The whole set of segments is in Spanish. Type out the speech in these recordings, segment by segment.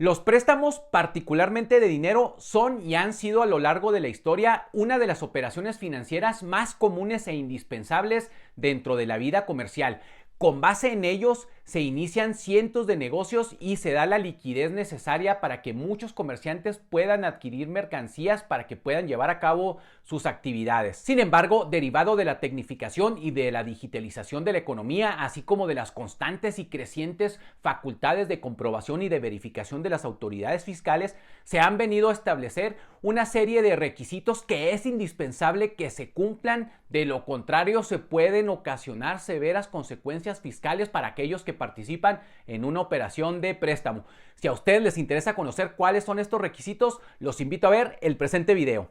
Los préstamos, particularmente de dinero, son y han sido a lo largo de la historia una de las operaciones financieras más comunes e indispensables dentro de la vida comercial. Con base en ellos se inician cientos de negocios y se da la liquidez necesaria para que muchos comerciantes puedan adquirir mercancías para que puedan llevar a cabo sus actividades. Sin embargo, derivado de la tecnificación y de la digitalización de la economía, así como de las constantes y crecientes facultades de comprobación y de verificación de las autoridades fiscales, se han venido a establecer una serie de requisitos que es indispensable que se cumplan. De lo contrario, se pueden ocasionar severas consecuencias fiscales para aquellos que participan en una operación de préstamo. Si a ustedes les interesa conocer cuáles son estos requisitos, los invito a ver el presente video.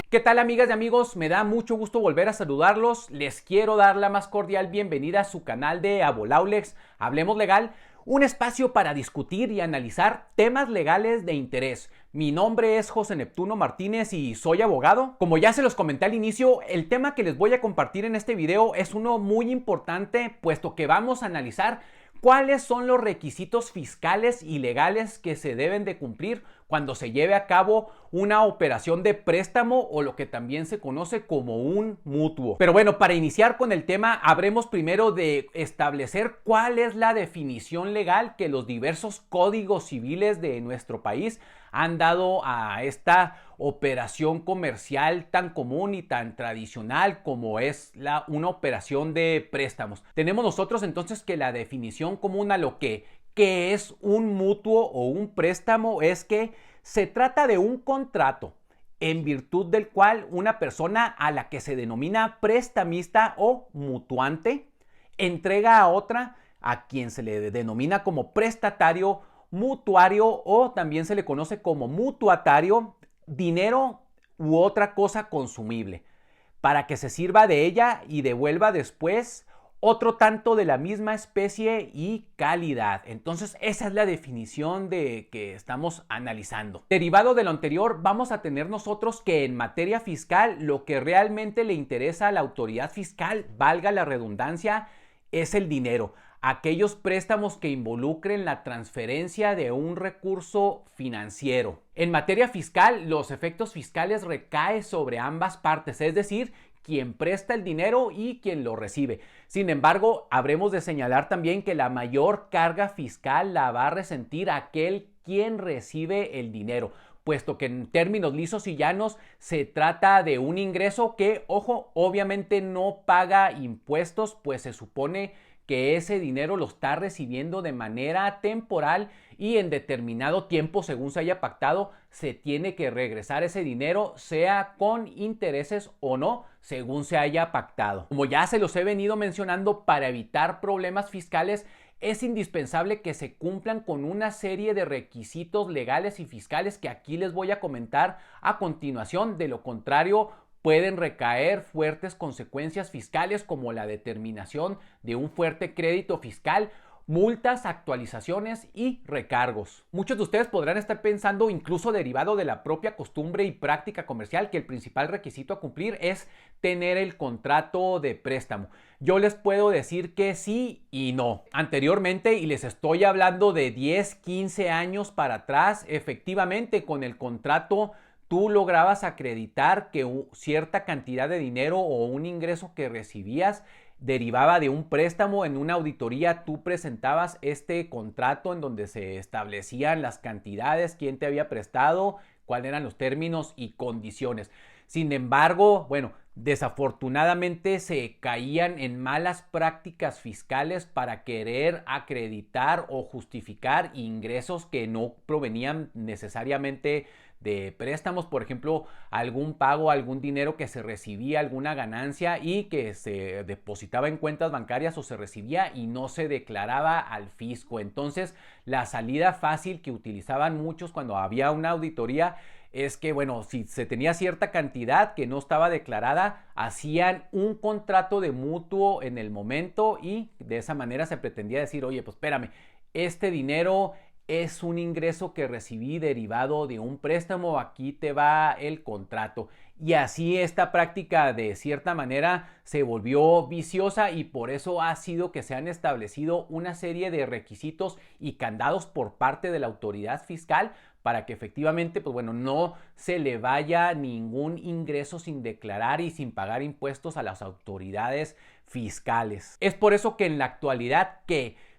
¿Qué tal, amigas y amigos? Me da mucho gusto volver a saludarlos. Les quiero dar la más cordial bienvenida a su canal de Abolaulex, Hablemos Legal, un espacio para discutir y analizar temas legales de interés. Mi nombre es José Neptuno Martínez y soy abogado. Como ya se los comenté al inicio, el tema que les voy a compartir en este video es uno muy importante, puesto que vamos a analizar cuáles son los requisitos fiscales y legales que se deben de cumplir cuando se lleve a cabo una operación de préstamo o lo que también se conoce como un mutuo. Pero bueno, para iniciar con el tema, habremos primero de establecer cuál es la definición legal que los diversos códigos civiles de nuestro país han dado a esta operación comercial tan común y tan tradicional como es una operación de préstamos. Tenemos nosotros entonces que la definición común a lo que es un mutuo o un préstamo es que se trata de un contrato en virtud del cual una persona a la que se denomina prestamista o mutuante entrega a otra, a quien se le denomina como prestatario, mutuario o también se le conoce como mutuatario, dinero u otra cosa consumible, para que se sirva de ella y devuelva después otro tanto de la misma especie y calidad. Entonces, esa es la definición de que estamos analizando. Derivado de lo anterior, vamos a tener nosotros que en materia fiscal, lo que realmente le interesa a la autoridad fiscal, valga la redundancia, es el dinero. Aquellos préstamos que involucren la transferencia de un recurso financiero. En materia fiscal, los efectos fiscales recaen sobre ambas partes, es decir, quien presta el dinero y quien lo recibe. Sin embargo, habremos de señalar también que la mayor carga fiscal la va a resentir aquel quien recibe el dinero, puesto que en términos lisos y llanos se trata de un ingreso que, ojo, obviamente no paga impuestos, pues se supone que ese dinero lo está recibiendo de manera temporal y en determinado tiempo, según se haya pactado, se tiene que regresar ese dinero, sea con intereses o no, según se haya pactado. Como ya se los he venido mencionando, para evitar problemas fiscales es indispensable que se cumplan con una serie de requisitos legales y fiscales que aquí les voy a comentar a continuación. De lo contrario, pueden recaer fuertes consecuencias fiscales como la determinación de un fuerte crédito fiscal, multas, actualizaciones y recargos. Muchos de ustedes podrán estar pensando, incluso derivado de la propia costumbre y práctica comercial, que el principal requisito a cumplir es tener el contrato de préstamo. Yo les puedo decir que sí y no. Anteriormente, y les estoy hablando de 10, 15 años para atrás, efectivamente con el contrato tú lograbas acreditar que cierta cantidad de dinero o un ingreso que recibías derivaba de un préstamo. En una auditoría tú presentabas este contrato en donde se establecían las cantidades, quién te había prestado, cuáles eran los términos y condiciones. Sin embargo, bueno, desafortunadamente se caían en malas prácticas fiscales para querer acreditar o justificar ingresos que no provenían necesariamente de préstamos, por ejemplo, algún pago, algún dinero que se recibía, alguna ganancia y que se depositaba en cuentas bancarias o se recibía y no se declaraba al fisco. Entonces, la salida fácil que utilizaban muchos cuando había una auditoría es que, bueno, si se tenía cierta cantidad que no estaba declarada, hacían un contrato de mutuo en el momento y de esa manera se pretendía decir, oye, pues espérame, este dinero es un ingreso que recibí derivado de un préstamo, aquí te va el contrato. Y así esta práctica de cierta manera se volvió viciosa y por eso ha sido que se han establecido una serie de requisitos y candados por parte de la autoridad fiscal para que efectivamente, pues bueno, no se le vaya ningún ingreso sin declarar y sin pagar impuestos a las autoridades fiscales. Es por eso que en la actualidad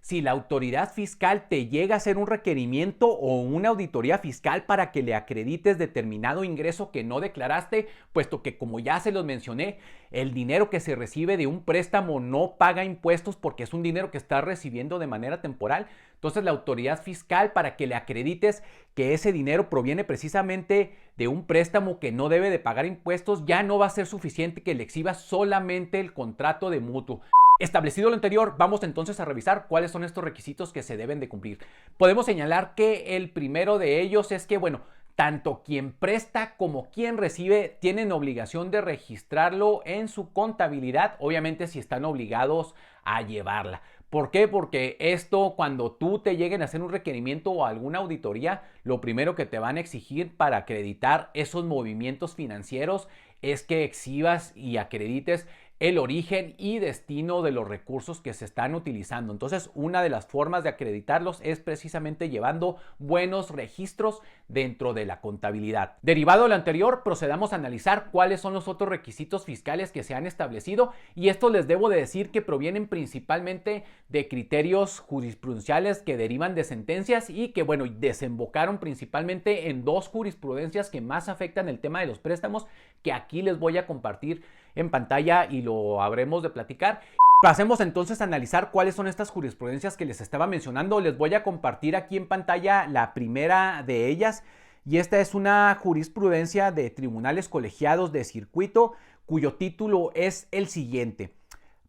si la autoridad fiscal te llega a hacer un requerimiento o una auditoría fiscal para que le acredites determinado ingreso que no declaraste, puesto que como ya se los mencioné, el dinero que se recibe de un préstamo no paga impuestos porque es un dinero que estás recibiendo de manera temporal. Entonces la autoridad fiscal, para que le acredites que ese dinero proviene precisamente de un préstamo que no debe de pagar impuestos, ya no va a ser suficiente que le exhibas solamente el contrato de mutuo. Establecido lo anterior, vamos entonces a revisar cuáles son estos requisitos que se deben de cumplir. Podemos señalar que el primero de ellos es que, bueno, tanto quien presta como quien recibe tienen obligación de registrarlo en su contabilidad, obviamente si están obligados a llevarla. ¿Por qué? Porque esto, cuando tú te lleguen a hacer un requerimiento o alguna auditoría, lo primero que te van a exigir para acreditar esos movimientos financieros es que exhibas y acredites el origen y destino de los recursos que se están utilizando. Entonces, una de las formas de acreditarlos es precisamente llevando buenos registros dentro de la contabilidad. Derivado de lo anterior, procedamos a analizar cuáles son los otros requisitos fiscales que se han establecido, y esto les debo de decir que provienen principalmente de criterios jurisprudenciales que derivan de sentencias y que, bueno, desembocaron principalmente en dos jurisprudencias que más afectan el tema de los préstamos, que aquí les voy a compartir en pantalla y lo habremos de platicar. Pasemos entonces a analizar cuáles son estas jurisprudencias que les estaba mencionando. Les voy a compartir aquí en pantalla la primera de ellas, y esta es una jurisprudencia de tribunales colegiados de circuito cuyo título es el siguiente: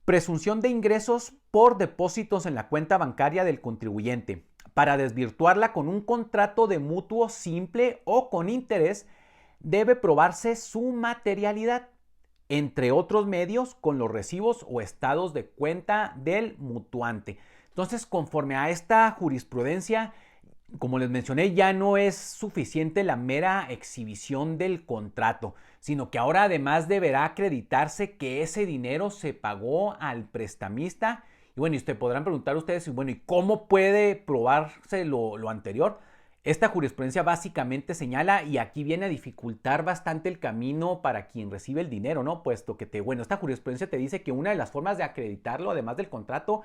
presunción de ingresos por depósitos en la cuenta bancaria del contribuyente. Para desvirtuarla con un contrato de mutuo simple o con interés, debe probarse su materialidad, entre otros medios, con los recibos o estados de cuenta del mutuante. Entonces, conforme a esta jurisprudencia, como les mencioné, ya no es suficiente la mera exhibición del contrato, sino que ahora además deberá acreditarse que ese dinero se pagó al prestamista. Y bueno, y ustedes podrán preguntar ustedes, bueno, ¿y cómo puede probarse lo anterior? Esta jurisprudencia básicamente señala, y aquí viene a dificultar bastante el camino para quien recibe el dinero, ¿no? Puesto que esta jurisprudencia te dice que una de las formas de acreditarlo, además del contrato,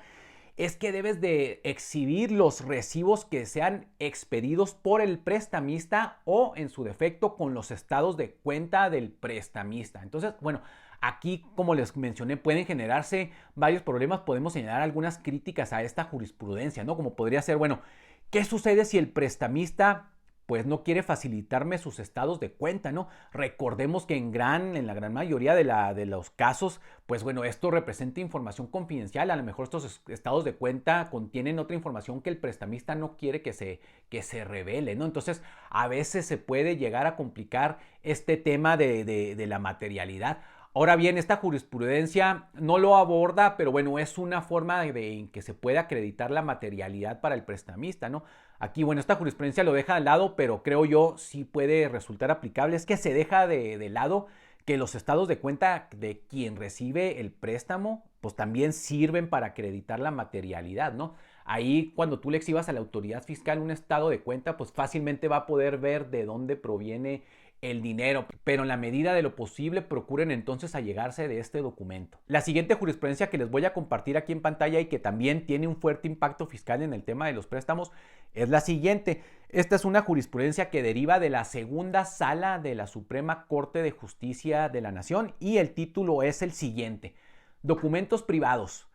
es que debes de exhibir los recibos que sean expedidos por el prestamista o, en su defecto, con los estados de cuenta del prestamista. Entonces, bueno, aquí, como les mencioné, pueden generarse varios problemas. Podemos señalar algunas críticas a esta jurisprudencia, ¿no? Como podría ser, bueno, ¿qué sucede si el prestamista pues no quiere facilitarme sus estados de cuenta, ¿no? Recordemos que en la gran mayoría de los casos, pues bueno, esto representa información confidencial. A lo mejor estos estados de cuenta contienen otra información que el prestamista no quiere que se revele, ¿no? Entonces, a veces se puede llegar a complicar este tema de la materialidad. Ahora bien, esta jurisprudencia no lo aborda, pero bueno, es una forma en que se puede acreditar la materialidad para el prestamista, ¿no? Aquí, bueno, esta jurisprudencia lo deja de lado, pero creo yo sí puede resultar aplicable. Es que se deja de lado que los estados de cuenta de quien recibe el préstamo, pues también sirven para acreditar la materialidad, ¿no? Ahí, cuando tú le exhibas a la autoridad fiscal un estado de cuenta, pues fácilmente va a poder ver de dónde proviene el dinero, pero en la medida de lo posible procuren entonces allegarse de este documento. La siguiente jurisprudencia que les voy a compartir aquí en pantalla y que también tiene un fuerte impacto fiscal en el tema de los préstamos es la siguiente. Esta es una jurisprudencia que deriva de la segunda sala de la Suprema Corte de Justicia de la Nación, y el título es el siguiente: documentos privados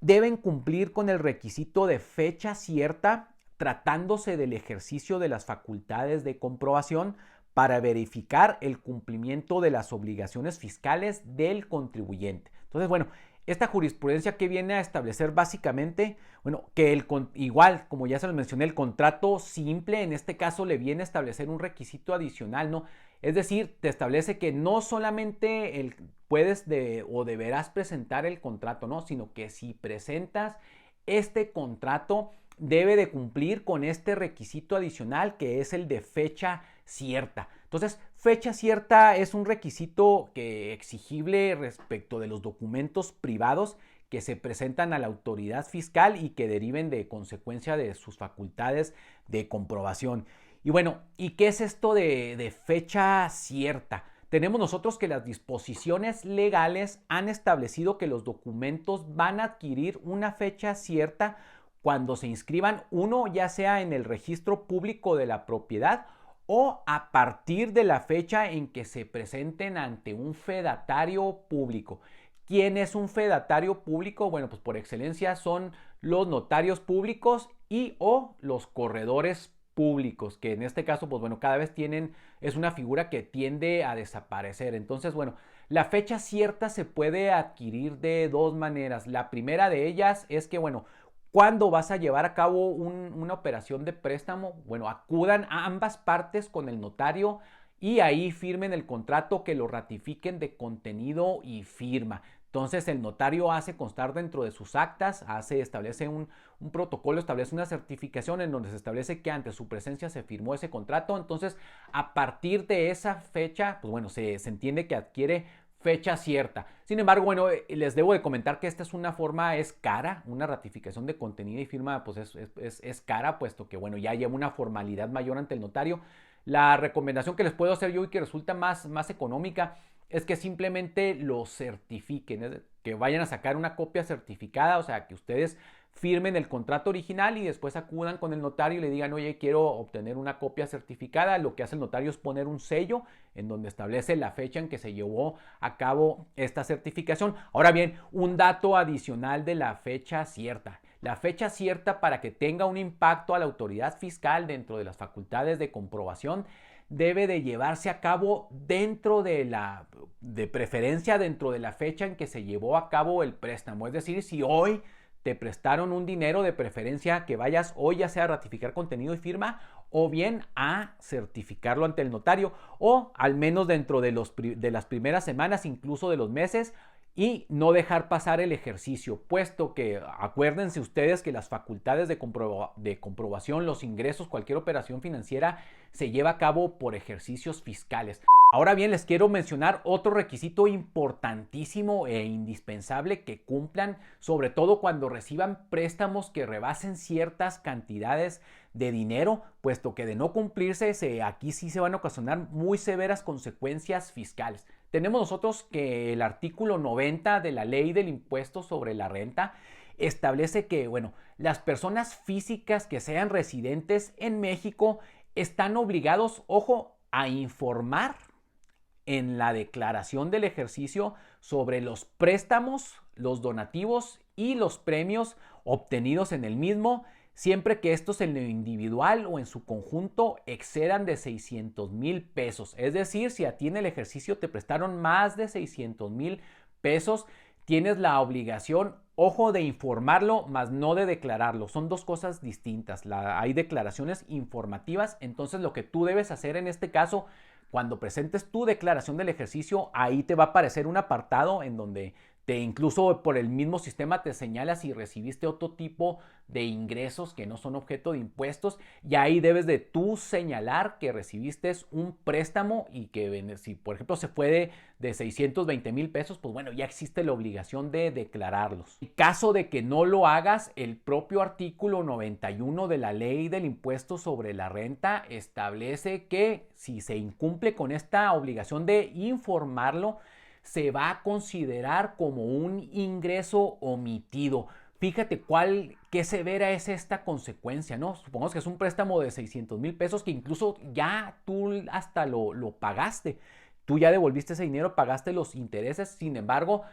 deben cumplir con el requisito de fecha cierta tratándose del ejercicio de las facultades de comprobación para verificar el cumplimiento de las obligaciones fiscales del contribuyente. Entonces, bueno, esta jurisprudencia que viene a establecer básicamente, bueno, que igual, como ya se lo mencioné, el contrato simple en este caso le viene a establecer un requisito adicional, ¿no? Es decir, te establece que no solamente puedes o deberás presentar el contrato, ¿no? Sino que si presentas este contrato, debe de cumplir con este requisito adicional que es el de fecha cierta. Entonces, fecha cierta es un requisito exigible respecto de los documentos privados que se presentan a la autoridad fiscal y que deriven de consecuencia de sus facultades de comprobación. Y bueno, ¿y qué es esto de fecha cierta? Tenemos nosotros que las disposiciones legales han establecido que los documentos van a adquirir una fecha cierta cuando se inscriban, uno ya sea en el registro público de la propiedad o a partir de la fecha en que se presenten ante un fedatario público. ¿Quién es un fedatario público? Bueno, pues por excelencia son los notarios públicos y o los corredores públicos, que en este caso, pues bueno, cada vez es una figura que tiende a desaparecer. Entonces, bueno, la fecha cierta se puede adquirir de dos maneras. La primera de ellas es que, bueno, ¿cuándo vas a llevar a cabo una operación de préstamo? Bueno, acudan a ambas partes con el notario y ahí firmen el contrato, que lo ratifiquen de contenido y firma. Entonces el notario hace constar dentro de sus actas, establece un protocolo, establece una certificación en donde se establece que ante su presencia se firmó ese contrato. Entonces, a partir de esa fecha, pues bueno, se entiende que adquiere fecha cierta. Sin embargo, bueno, les debo de comentar que esta es una forma, es cara, una ratificación de contenido y firma, pues es cara, puesto que, bueno, ya lleva una formalidad mayor ante el notario. La recomendación que les puedo hacer yo y que resulta más económica es que simplemente lo certifiquen, que vayan a sacar una copia certificada, o sea, que ustedes firmen el contrato original y después acudan con el notario y le digan, oye, quiero obtener una copia certificada. Lo que hace el notario es poner un sello en donde establece la fecha en que se llevó a cabo esta certificación. Ahora bien, un dato adicional de la fecha cierta. La fecha cierta, para que tenga un impacto a la autoridad fiscal dentro de las facultades de comprobación, debe de llevarse a cabo de preferencia dentro de la fecha en que se llevó a cabo el préstamo. Es decir, si hoy te prestaron un dinero, de preferencia que vayas hoy ya sea a ratificar contenido y firma o bien a certificarlo ante el notario, o al menos dentro de las primeras semanas, incluso de los meses, y no dejar pasar el ejercicio, puesto que acuérdense ustedes que las facultades de comprobación, los ingresos, cualquier operación financiera se lleva a cabo por ejercicios fiscales. Ahora bien, les quiero mencionar otro requisito importantísimo e indispensable que cumplan, sobre todo cuando reciban préstamos que rebasen ciertas cantidades de dinero, puesto que de no cumplirse, aquí sí se van a ocasionar muy severas consecuencias fiscales. Tenemos nosotros que el artículo 90 de la Ley del Impuesto sobre la Renta establece que, bueno, las personas físicas que sean residentes en México están obligados, ojo, a informar en la declaración del ejercicio sobre los préstamos, los donativos y los premios obtenidos en el mismo, siempre que estos en lo individual o en su conjunto excedan de 600,000 pesos. Es decir, si a ti en el ejercicio te prestaron más de 600,000 pesos, tienes la obligación, ojo, de informarlo, más no de declararlo. Son dos cosas distintas. Hay declaraciones informativas, entonces lo que tú debes hacer en este caso, cuando presentes tu declaración del ejercicio, ahí te va a aparecer un apartado en donde incluso por el mismo sistema te señala si recibiste otro tipo de ingresos que no son objeto de impuestos, y ahí debes de tú señalar que recibiste un préstamo y que si por ejemplo se fue de 620,000 pesos, pues bueno, ya existe la obligación de declararlos. En caso de que no lo hagas, el propio artículo 91 de la Ley del Impuesto sobre la Renta establece que si se incumple con esta obligación de informarlo, se va a considerar como un ingreso omitido. Fíjate qué severa es esta consecuencia, ¿no? Supongamos que es un préstamo de 600,000 pesos que incluso ya tú hasta lo pagaste. Tú ya devolviste ese dinero, pagaste los intereses. Sin embargo,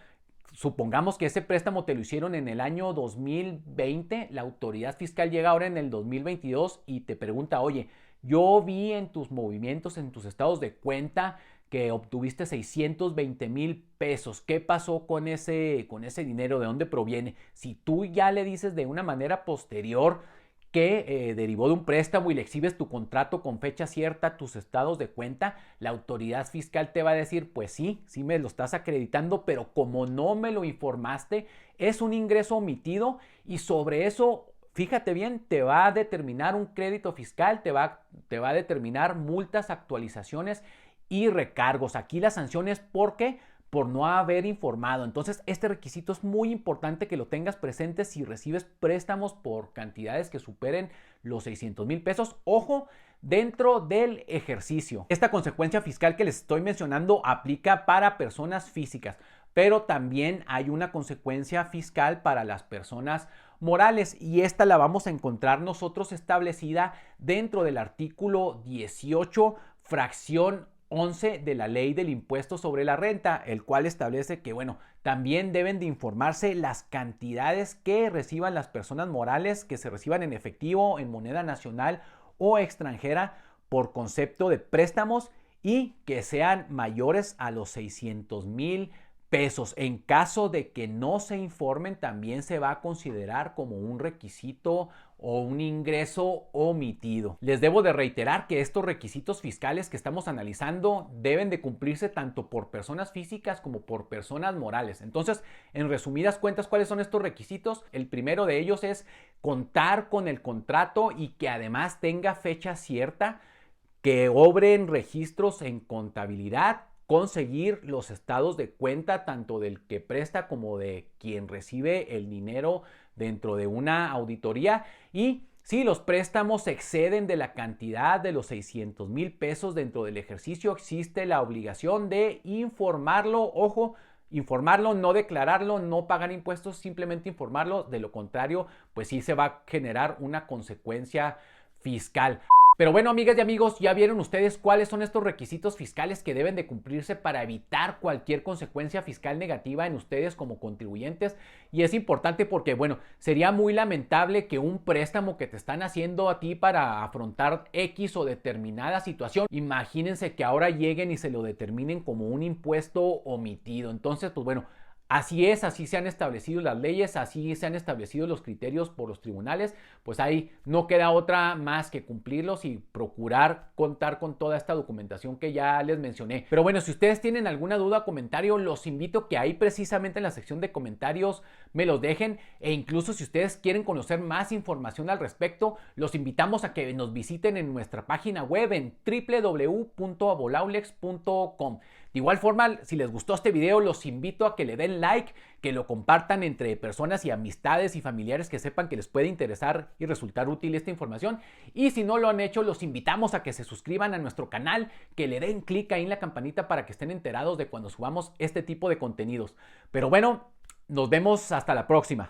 supongamos que ese préstamo te lo hicieron en el año 2020. La autoridad fiscal llega ahora en el 2022 y te pregunta, oye, yo vi en tus movimientos, en tus estados de cuenta, que obtuviste 620,000 pesos. ¿Qué pasó con ese dinero? ¿De dónde proviene? Si tú ya le dices de una manera posterior que derivó de un préstamo y le exhibes tu contrato con fecha cierta, tus estados de cuenta, la autoridad fiscal te va a decir, pues sí me lo estás acreditando, pero como no me lo informaste, es un ingreso omitido, y sobre eso, fíjate bien, te va a determinar un crédito fiscal, te va a determinar multas, actualizaciones y recargos. Aquí la sanción es porque por no haber informado. Entonces, este requisito es muy importante que lo tengas presente si recibes préstamos por cantidades que superen los 600,000 pesos. Ojo, dentro del ejercicio. Esta consecuencia fiscal que les estoy mencionando aplica para personas físicas, pero también hay una consecuencia fiscal para las personas morales y esta la vamos a encontrar nosotros establecida dentro del artículo 18, fracción 11 de la ley del impuesto sobre la renta, el cual establece que, bueno, también deben de informarse las cantidades que reciban las personas morales, que se reciban en efectivo, en moneda nacional o extranjera por concepto de préstamos y que sean mayores a los 600,000 pesos. En caso de que no se informen, también se va a considerar como un requisito o un ingreso omitido. Les debo de reiterar que estos requisitos fiscales que estamos analizando deben de cumplirse tanto por personas físicas como por personas morales. Entonces, en resumidas cuentas, ¿cuáles son estos requisitos? El primero de ellos es contar con el contrato y que además tenga fecha cierta, que obren registros en contabilidad, conseguir los estados de cuenta tanto del que presta como de quien recibe el dinero dentro de una auditoría y si los préstamos exceden de la cantidad de los 600,000 pesos dentro del ejercicio, existe la obligación de informarlo. Ojo, informarlo, no declararlo, no pagar impuestos, simplemente informarlo. De lo contrario, pues sí se va a generar una consecuencia fiscal. Pero bueno, amigas y amigos, ya vieron ustedes cuáles son estos requisitos fiscales que deben de cumplirse para evitar cualquier consecuencia fiscal negativa en ustedes como contribuyentes. Y es importante porque, bueno, sería muy lamentable que un préstamo que te están haciendo a ti para afrontar X o determinada situación, imagínense que ahora lleguen y se lo determinen como un impuesto omitido. Entonces, pues bueno, así es, así se han establecido las leyes, así se han establecido los criterios por los tribunales, pues ahí no queda otra más que cumplirlos y procurar contar con toda esta documentación que ya les mencioné. Pero bueno, si ustedes tienen alguna duda o comentario, los invito que ahí precisamente en la sección de comentarios me los dejen e incluso si ustedes quieren conocer más información al respecto, los invitamos a que nos visiten en nuestra página web en www.abolaulex.com. De igual forma, si les gustó este video, los invito a que le den like, que lo compartan entre personas y amistades y familiares que sepan que les puede interesar y resultar útil esta información. Y si no lo han hecho, los invitamos a que se suscriban a nuestro canal, que le den clic ahí en la campanita para que estén enterados de cuando subamos este tipo de contenidos. Pero bueno, nos vemos hasta la próxima.